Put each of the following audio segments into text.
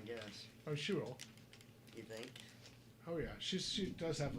guess. Oh, she will. You think? Oh, yeah. She does have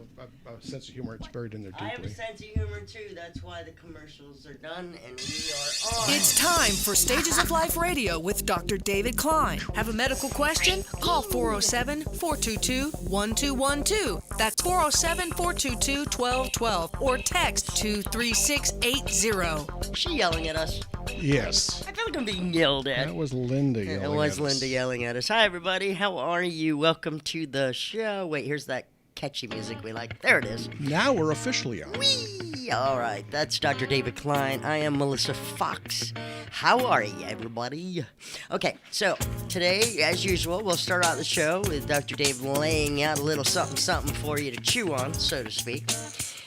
a sense of humor. It's buried in there deeply. I have a sense of humor, too. That's why the commercials are done, and we are on. It's time for Stages of Life Radio with Dr. David Klein. Have a medical question? Call 407-422-1212. That's 407-422-1212. Or text 23680. Is she yelling at us? Yes. I feel like I'm being yelled at. That was Linda yelling at us. It was Linda yelling at us. Hi, everybody. How are you? Welcome to the show. Wait, here's that catchy music we like. There it is. Now we're officially on. Whee! All right, that's Dr. David Klein. I am Melissa Fox. How are you, everybody? Okay, so today, as usual, we'll start out the show with Dr. Dave laying out a little something for you to chew on, so to speak.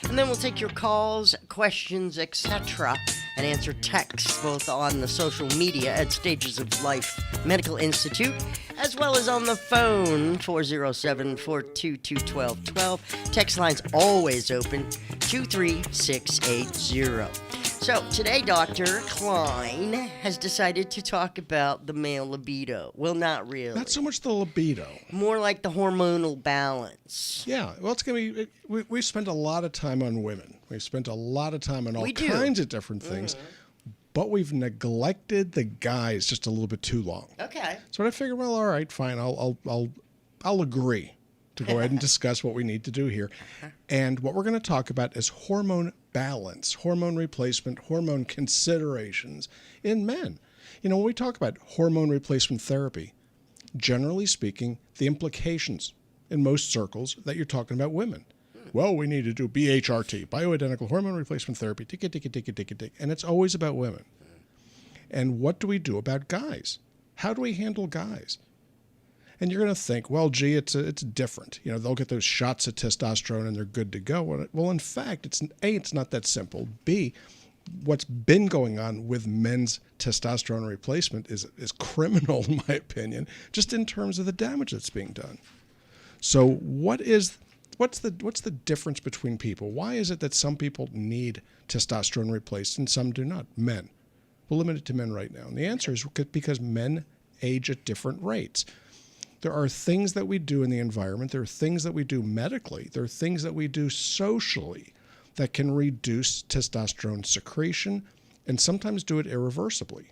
And then we'll take your calls, questions, etc., and answer texts both on the social media at Stages of Life Medical Institute, as well as on the phone, 407-422-1212. Text line's always open, 23680. So today, Dr. Klein has decided to talk about the male libido. Well, not really. Not so much the libido. More like the hormonal balance. Yeah, well, it's going to be, we spent a lot of time on women. We've spent a lot of time on all kinds of different things, but we've neglected the guys just a little bit too long. Okay. So I figured, well, all right, fine, I'll agree to go ahead and discuss what we need to do here. And what we're going to talk about is hormone balance, hormone replacement, hormone considerations in men. You know, when we talk about hormone replacement therapy, generally speaking, the implications in most circles that you're talking about women. Well, we need to do BHRT, bioidentical hormone replacement therapy, tick. And it's always about women. And what do we do about guys? How do we handle guys? And you're going to think, well, gee, it's different. You know, they'll get those shots of testosterone and they're good to go. Well, in fact, it's not that simple. B, what's been going on with men's testosterone replacement is criminal, in my opinion, just in terms of the damage that's being done. So what's the difference between people? Why is it that some people need testosterone replaced and some do not? Men. We'll limit it to men right now. And the answer is because men age at different rates. There are things that we do in the environment. There are things that we do medically. There are things that we do socially that can reduce testosterone secretion and sometimes do it irreversibly.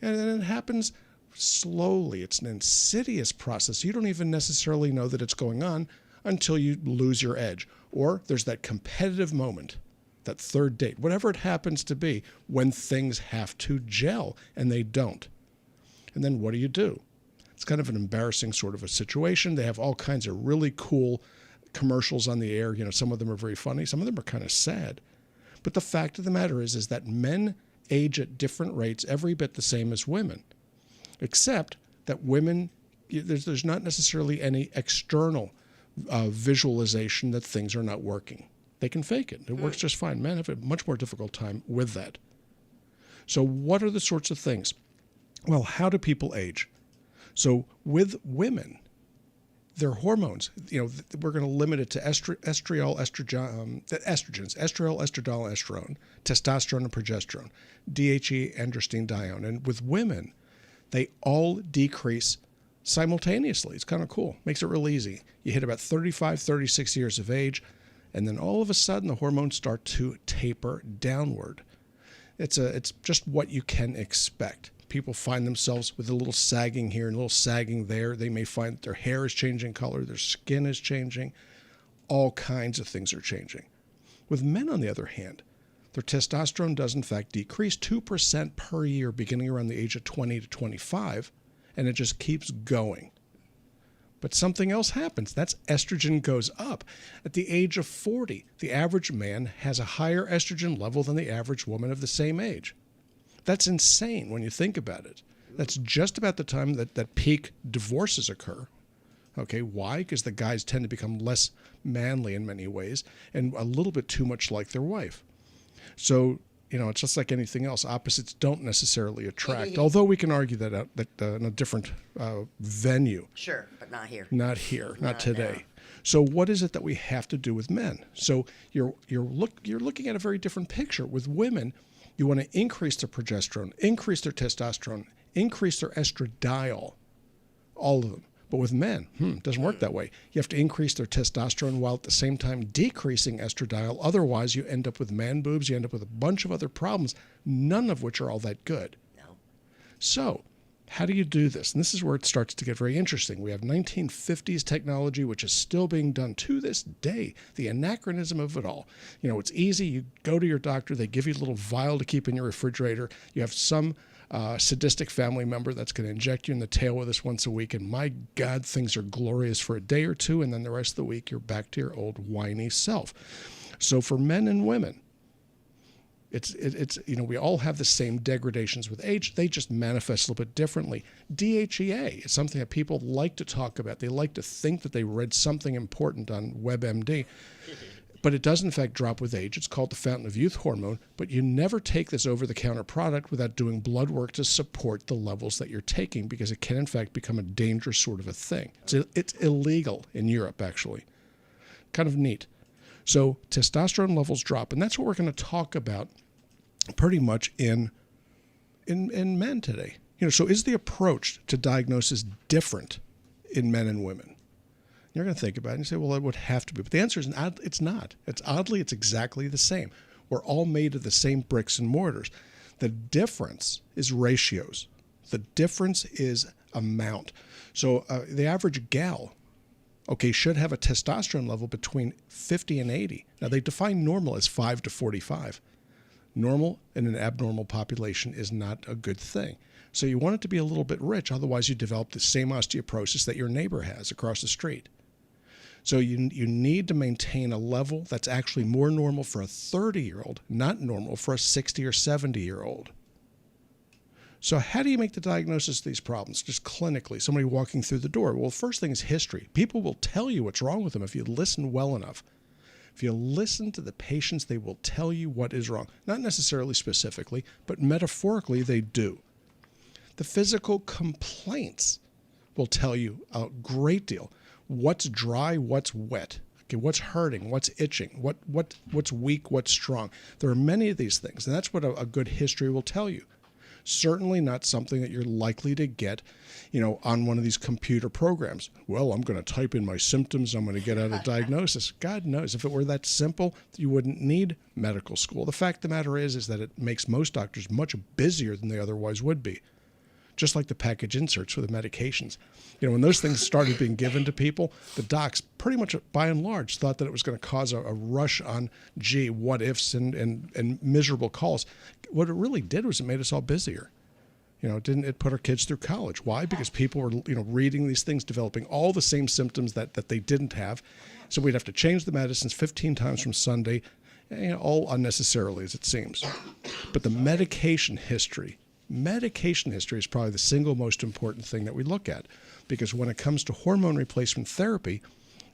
And it happens slowly. It's an insidious process. You don't even necessarily know that it's going on until you lose your edge. Or there's that competitive moment, that third date, whatever it happens to be, when things have to gel and they don't. And then what do? It's kind of an embarrassing sort of a situation. They have all kinds of really cool commercials on the air. You know, some of them are very funny. Some of them are kind of sad. But the fact of the matter is that men age at different rates, every bit the same as women, except that women, there's not necessarily any external visualization that things are not working. They can fake it. It works just fine. Men have a much more difficult time with that. So what are the sorts of things? Well, how do people age? So with women, their hormones, you know, we're going to limit it to estriol, estradiol, estrone, testosterone, and progesterone, DHE, androstenedione. And with women, they all decrease simultaneously. It's kind of cool. Makes it real easy. You hit about 35, 36 years of age, and then all of a sudden the hormones start to taper downward. It's just what you can expect. People find themselves with a little sagging here and a little sagging there. They may find that their hair is changing color, their skin is changing. All kinds of things are changing. With men, on the other hand, their testosterone does in fact decrease 2% per year beginning around the age of 20 to 25, and it just keeps going. But something else happens. That's estrogen goes up. At the age of 40, the average man has a higher estrogen level than the average woman of the same age. That's insane when you think about it. That's just about the time that peak divorces occur. Okay, why? Because the guys tend to become less manly in many ways and a little bit too much like their wife. So, you know, it's just like anything else. Opposites don't necessarily attract, although we can argue that in a different venue. Sure, but not here. Not here, not today. Now. So what is it that we have to do with men? So you're looking at a very different picture. With women, you want to increase their progesterone, increase their testosterone, increase their estradiol. all of them. But with men, it doesn't work that way. You have to increase their testosterone while at the same time decreasing estradiol. Otherwise, you end up with man boobs. You end up with a bunch of other problems, none of which are all that good. No. So how do you do this? And this is where it starts to get very interesting. We have 1950s technology, which is still being done to this day. The anachronism of it all. It's easy. You go to your doctor. They give you a little vial to keep in your refrigerator. You have some sadistic family member that's going to inject you in the tail with this once a week, and my God, things are glorious for a day or two, and then the rest of the week you're back to your old whiny self. So for men and women, it's we all have the same degradations with age. They just manifest a little bit differently. DHEA is something that people like to talk about. They like to think that they read something important on WebMD. But it does, in fact, drop with age. It's called the fountain of youth hormone. But you never take this over-the-counter product without doing blood work to support the levels that you're taking, because it can, in fact, become a dangerous sort of a thing. It's illegal in Europe, actually. Kind of neat. So testosterone levels drop, and that's what we're going to talk about pretty much in men today. So is the approach to diagnosis different in men and women? You're going to think about it and say, well, it would have to be. But the answer is it's not. It's exactly the same. We're all made of the same bricks and mortars. The difference is ratios. The difference is amount. So the average gal, should have a testosterone level between 50 and 80. Now, they define normal as 5 to 45. Normal in an abnormal population is not a good thing. So you want it to be a little bit rich. Otherwise, you develop the same osteoporosis that your neighbor has across the street. So you need to maintain a level that's actually more normal for a 30-year-old, not normal for a 60 or 70-year-old. So how do you make the diagnosis of these problems? Just clinically, somebody walking through the door. Well, first thing is history. People will tell you what's wrong with them if you listen well enough. If you listen to the patients, they will tell you what is wrong. Not necessarily specifically, but metaphorically they do. The physical complaints will tell you a great deal. What's dry, what's wet, what's hurting, what's itching, what's weak, what's strong. There are many of these things, and that's what a good history will tell you. Certainly not something that you're likely to get, on one of these computer programs. Well, I'm going to type in my symptoms, I'm going to get out a diagnosis. God knows, if it were that simple, you wouldn't need medical school. The fact of the matter is that it makes most doctors much busier than they otherwise would be. Just like the package inserts for the medications. When those things started being given to people, the docs pretty much by and large thought that it was going to cause a rush on, what ifs and miserable calls. What it really did was it made us all busier. It put our kids through college. Why? Because people were, reading these things, developing all the same symptoms that they didn't have. So we'd have to change the medicines 15 times from Sunday, all unnecessarily as it seems. But the medication history is probably the single most important thing that we look at, because when it comes to hormone replacement therapy,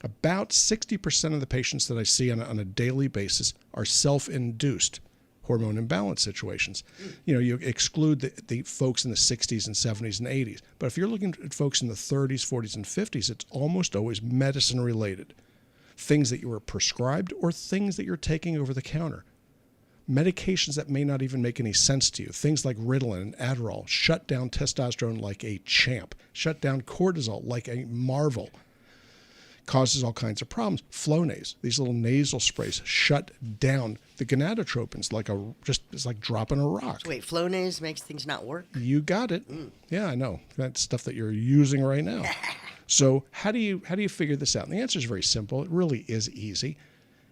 about 60% of the patients that I see on a daily basis are self-induced hormone imbalance situations. You exclude the folks in the 60s and 70s and 80s. But if you're looking at folks in the 30s, 40s, and 50s, it's almost always medicine-related. Things that you were prescribed or things that you're taking over the counter. Medications that may not even make any sense to you. Things like Ritalin and Adderall shut down testosterone like a champ. Shut down cortisol like a marvel. Causes all kinds of problems. Flonase, these little nasal sprays, shut down the gonadotropins it's like dropping a rock. Wait, Flonase makes things not work? You got it. Yeah, I know. That's stuff that you're using right now. So how do you figure this out? And the answer is very simple. It really is easy.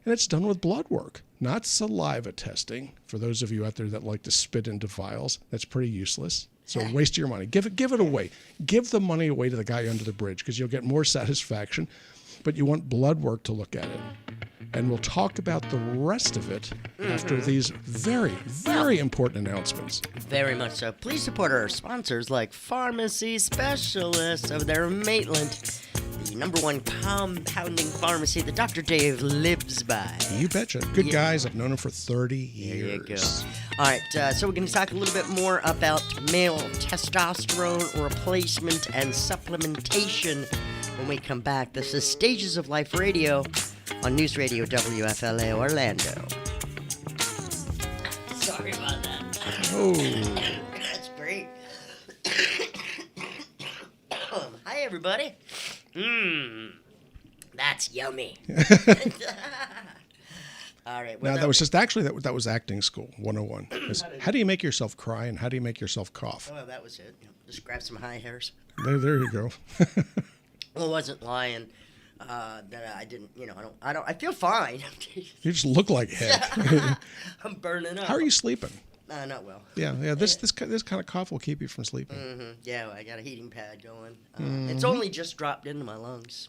And it's done with blood work, not saliva testing. For those of you out there that like to spit into vials, that's pretty useless. So waste your money. Give it away. Give the money away to the guy under the bridge, because you'll get more satisfaction. But you want blood work to look at it. And we'll talk about the rest of it after these very, very important announcements. Very much so. Please support our sponsors like Pharmacy Specialists over there in Maitland, the #1 compounding pharmacy that Dr. Dave lives by. You betcha. Good guys. I've known them for 30 years. There you go. All right, so we're going to talk a little bit more about male testosterone replacement and supplementation when we come back. This is Stages of Life Radio on News Radio WFLA Orlando. Sorry about that. Oh. That's great. Hi, Hey, everybody. That's yummy. All right. Now, that was just actually, that was acting school 101. How do you make yourself cry and how do you make yourself cough? Oh, that was it. Just grab some high hairs. There you go. Well, I wasn't lying that I didn't, I feel fine. You just look like heck. I'm burning up. How are you sleeping? Not well. Yeah. This kind of cough will keep you from sleeping. Mm-hmm. Yeah, I got a heating pad going. It's only just dropped into my lungs.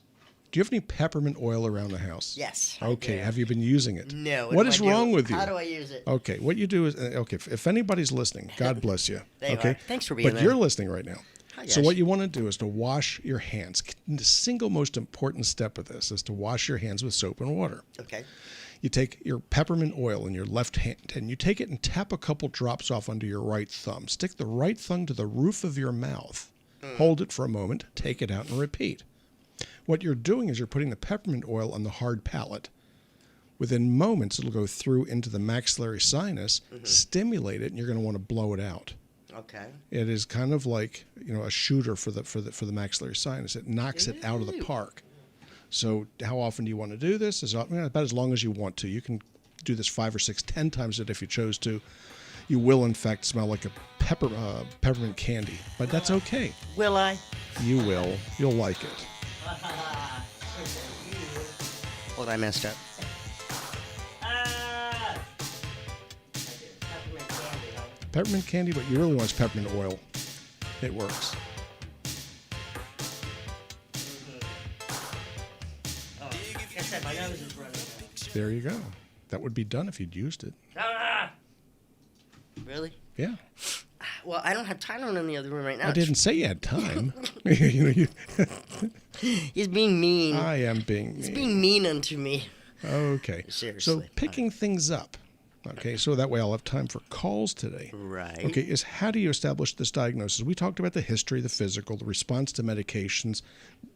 Do you have any peppermint oil around the house? Yes. Okay. Have you been using it? No. What is wrong with you? How do I use it? Okay. What you do is, if anybody's listening, God bless you. They okay. are. Thanks for being there. there. But you're listening right now. Hi, So guys. what you want to do is to wash your hands. The single most important step of this is to wash your hands with soap and water. Okay. You take your peppermint oil in your left hand and you take it and tap a couple drops off under your right thumb. Stick the right thumb to the roof of your mouth. Hold it for a moment, take it out and repeat. What you're doing is you're putting the peppermint oil on the hard palate. Within moments, it'll go through into the maxillary sinus, stimulate it, and you're going to want to blow it out. Okay. It is kind of like a shooter for the maxillary sinus. It knocks it out of the park. So how often do you want to do this? About as long as you want to. You can do this 5 or 6, 10 times a day if you chose to. You will, in fact, smell like a peppermint candy, but that's okay. Will I? You will. You'll like it. What I messed up. Peppermint candy, but you really want is peppermint oil. It works. Oh, like I said, my nose is running now. There you go. That would be done if you'd used it. Really? Yeah. Well, I don't have Tylenol in the other room right now. I didn't say you had time. He's being mean. I am being mean. He's being mean unto me. Okay. Seriously. So picking things up. Okay, so that way I'll have time for calls today. Right. Okay, is how do you establish this diagnosis? We talked about the history, the physical, the response to medications,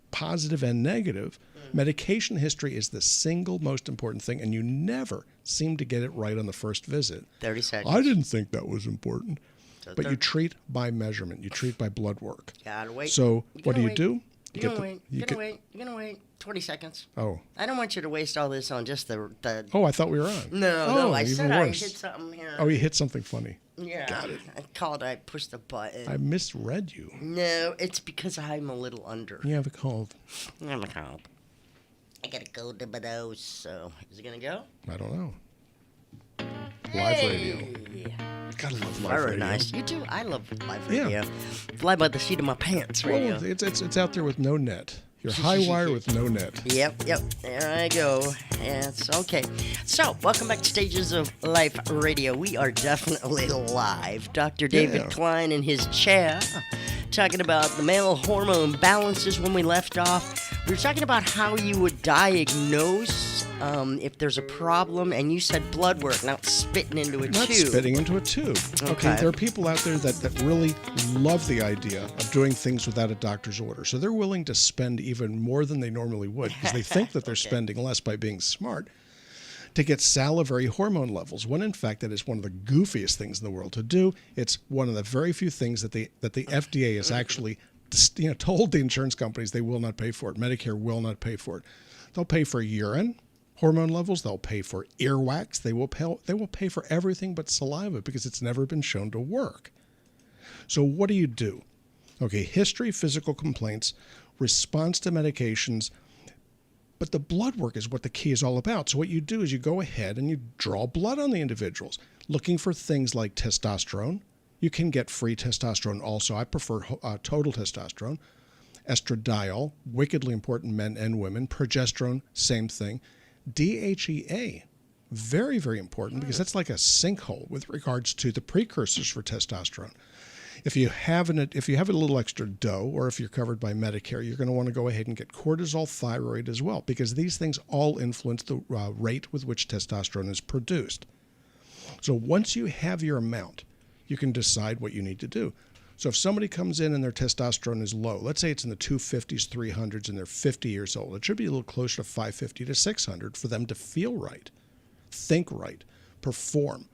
positive and negative. Medication history is the single most important thing, and you never seem to get it right on the first visit. 30 seconds. I didn't think that was important. So But you treat by measurement. You treat by blood work. Gotta wait. So what do you wait. do? You're gonna wait 20 seconds. Oh. I don't want you to waste all this on just the Oh, I thought we were on. No, I even said worse. I hit something here. Oh, you hit something funny. Yeah. Got it. I pushed the button. I misread you. No, it's because I'm a little under. You have a cold. I'm a cop. I gotta go to my nose, so is it gonna go? I don't know. Live radio. Gotta love live Very radio. nice. You too. I love live Yeah. radio. Fly by the seat of my pants radio. Well, it's out there with no net. You're high wire with no net. Yep. There I go. Yes, okay. So, welcome back to Stages of Life Radio. We are definitely live. Dr. David Yeah. Klein in his chair, talking about the male hormone balances when we left off. We were talking about how you would diagnose if there's a problem, and you said blood work, not spitting into a Not tube. spitting into a tube. Okay. There are people out there that really love the idea of doing things without a doctor's order. So they're willing to spend even more than they normally would because they think that they're spending less by being smart to get salivary hormone levels, when in fact that is one of the goofiest things in the world to do. It's one of the very few things that the FDA has actually told the insurance companies they will not pay for it. Medicare will not pay for it. They'll pay for urine hormone levels. They'll pay for earwax. They will pay for everything but saliva because it's never been shown to work. So what do you do? Okay, history, physical complaints, response to medications, but the blood work is what the key is all about. So what you do is you go ahead and you draw blood on the individuals, looking for things like testosterone. You can get free testosterone also. I prefer total testosterone. Estradiol, wickedly important men and women. Progesterone, same thing. DHEA, very, very important because that's like a sinkhole with regards to the precursors for testosterone. If you have a little extra dough, or if you're covered by Medicare, you're going to want to go ahead and get cortisol, thyroid as well, because these things all influence the rate with which testosterone is produced. So once you have your amount, you can decide what you need to do. So if somebody comes in and their testosterone is low, let's say it's in the 250s, 300s, and they're 50 years old, it should be a little closer to 550 to 600 for them to feel right, think right, perform.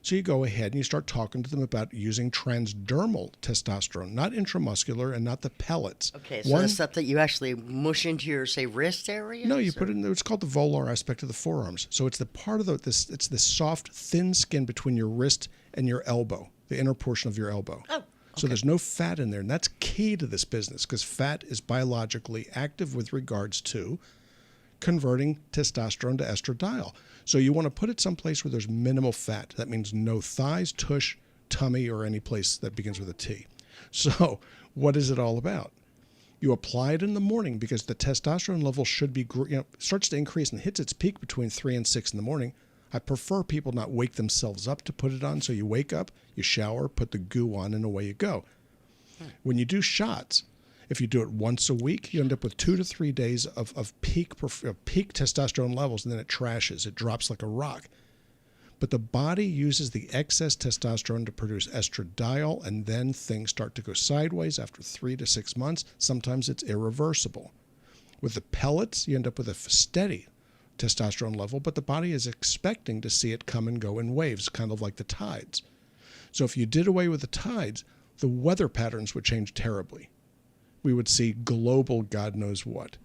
So you go ahead and you start talking to them about using transdermal testosterone, not intramuscular and not the pellets. Okay, so the stuff that you actually mush into your, say, wrist area? No, you put it in, it's called the volar aspect of the forearms. So it's the part of it's the soft, thin skin between your wrist and your elbow, the inner portion of your elbow. Oh. So there's no fat in there, and that's key to this business because fat is biologically active with regards to converting testosterone to estradiol. So you want to put it someplace where there's minimal fat. That means no thighs, tush, tummy, or any place that begins with a T. So what is it all about? You apply it in the morning because the testosterone level should be, starts to increase and hits its peak between 3 and 6 in the morning. I prefer people not wake themselves up to put it on. So you wake up, you shower, put the goo on, and away you go. When you do shots, if you do it once a week, you end up with 2 to 3 days of peak testosterone levels, and then it trashes. It drops like a rock. But the body uses the excess testosterone to produce estradiol, and then things start to go sideways after 3 to 6 months. Sometimes it's irreversible. With the pellets, you end up with a steady testosterone level, but the body is expecting to see it come and go in waves, kind of like the tides. So if you did away with the tides, the weather patterns would change terribly. We would see global God knows what.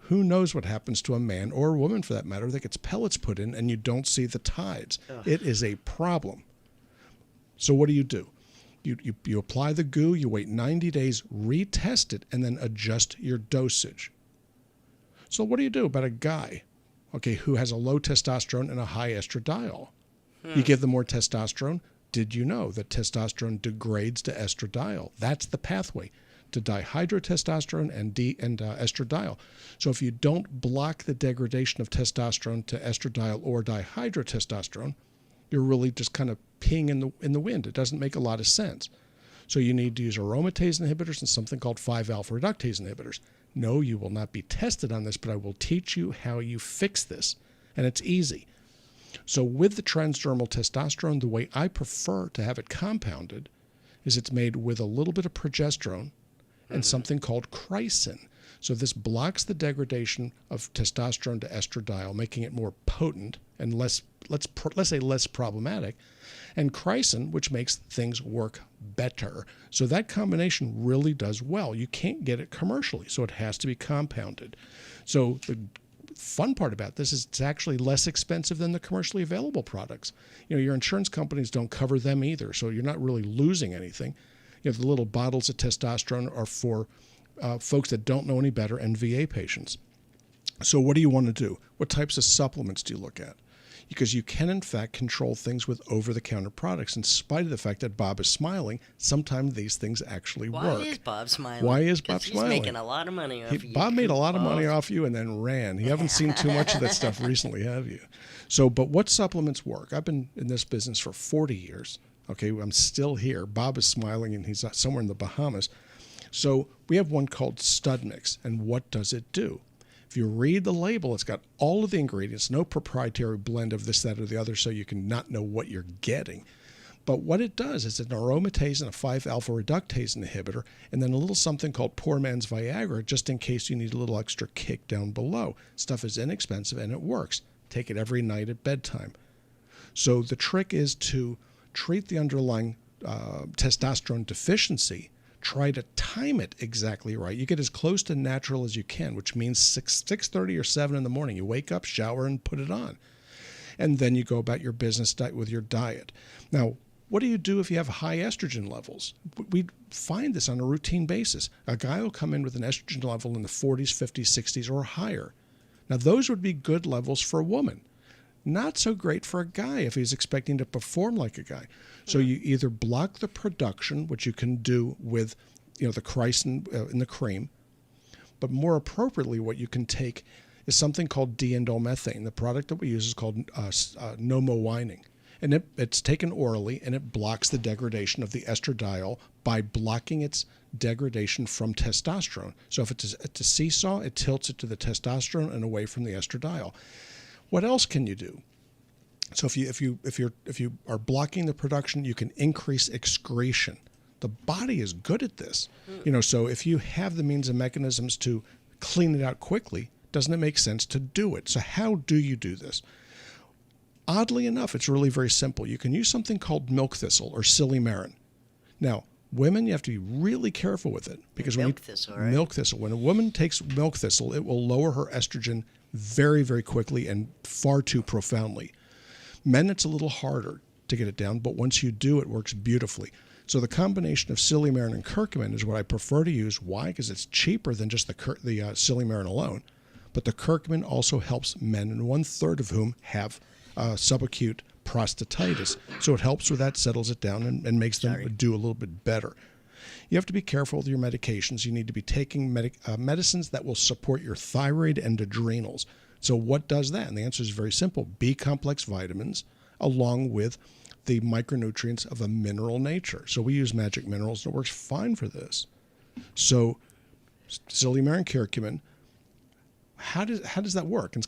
Who knows what happens to a man or a woman, for that matter, that gets pellets put in and you don't see the tides. Ugh. It is a problem. So what do? You apply the goo, you wait 90 days, retest it, and then adjust your dosage. So what do you do about a guy, who has a low testosterone and a high estradiol? You give them more testosterone. Did you know that testosterone degrades to estradiol? That's the pathway to dihydrotestosterone and estradiol. So if you don't block the degradation of testosterone to estradiol or dihydrotestosterone, you're really just kind of peeing in the wind. It doesn't make a lot of sense. So you need to use aromatase inhibitors and something called 5-alpha reductase inhibitors. No, you will not be tested on this, but I will teach you how you fix this. And it's easy. So with the transdermal testosterone, the way I prefer to have it compounded is it's made with a little bit of progesterone and something called chrysin. So this blocks the degradation of testosterone to estradiol, making it more potent and let's say less problematic, and chrysin, which makes things work better. So that combination really does well. You can't get it commercially, so it has to be compounded. So the fun part about this is it's actually less expensive than the commercially available products. Your insurance companies don't cover them either, so you're not really losing anything. The little bottles of testosterone are for folks that don't know any better and VA patients. So what do you want to do? What types of supplements do you look at? Because you can, in fact, control things with over-the-counter products. In spite of the fact that Bob is smiling, sometimes these things actually work. Why is Bob smiling? Why is Bob smiling? He's making a lot of money off you. Bob made a lot of money off you and then ran. You haven't seen too much of that stuff recently, have you? So, but what supplements work? I've been in this business for 40 years. I'm still here. Bob is smiling, and he's somewhere in the Bahamas. So we have one called Stud Mix, and what does it do? If you read the label, it's got all of the ingredients, no proprietary blend of this, that, or the other, so you can not know what you're getting. But what it does is an aromatase and a 5-alpha reductase inhibitor, and then a little something called poor man's Viagra, just in case you need a little extra kick down below. Stuff is inexpensive, and it works. Take it every night at bedtime. So the trick is to treat the underlying testosterone deficiency. Try to time it exactly right. You get as close to natural as you can, which means 6:30 or 7 in the morning. You wake up, shower, and put it on. And then you go about your business with your diet. Now, what do you do if you have high estrogen levels? We find this on a routine basis. A guy will come in with an estrogen level in the 40s, 50s, 60s, or higher. Now, those would be good levels for a woman. Not so great for a guy if he's expecting to perform like a guy. So you either block the production, which you can do with the chrysin in the cream, but more appropriately what you can take is something called D-indolmethane. The product that we use is called nomowining. And it's taken orally, and it blocks the degradation of the estradiol by blocking its degradation from testosterone. So if it's a seesaw, it tilts it to the testosterone and away from the estradiol. What else can you do? So if you are blocking the production, you can increase excretion. The body is good at this. So if you have the means and mechanisms to clean it out quickly, doesn't it make sense to do it? So how do you do this? Oddly enough, it's really very simple. You can use something called milk thistle or silymarin. Now, women, you have to be really careful with it because Milk thistle, right? milk thistle. When a woman takes milk thistle, it will lower her estrogen very, very quickly and far too profoundly. Men, it's a little harder to get it down, but once you do, it works beautifully. So the combination of silymarin and curcumin is what I prefer to use. Why? Because it's cheaper than just the silymarin alone. But the curcumin also helps men, and 1/3 of whom have subacute prostatitis. So it helps with that, settles it down, and makes them do a little bit better. You have to be careful with your medications. You need to be taking medicines that will support your thyroid and adrenals. So what does that? And the answer is very simple. B-complex vitamins along with the micronutrients of a mineral nature. So we use magic minerals, and it works fine for this. So silymarin, curcumin, how does that work? And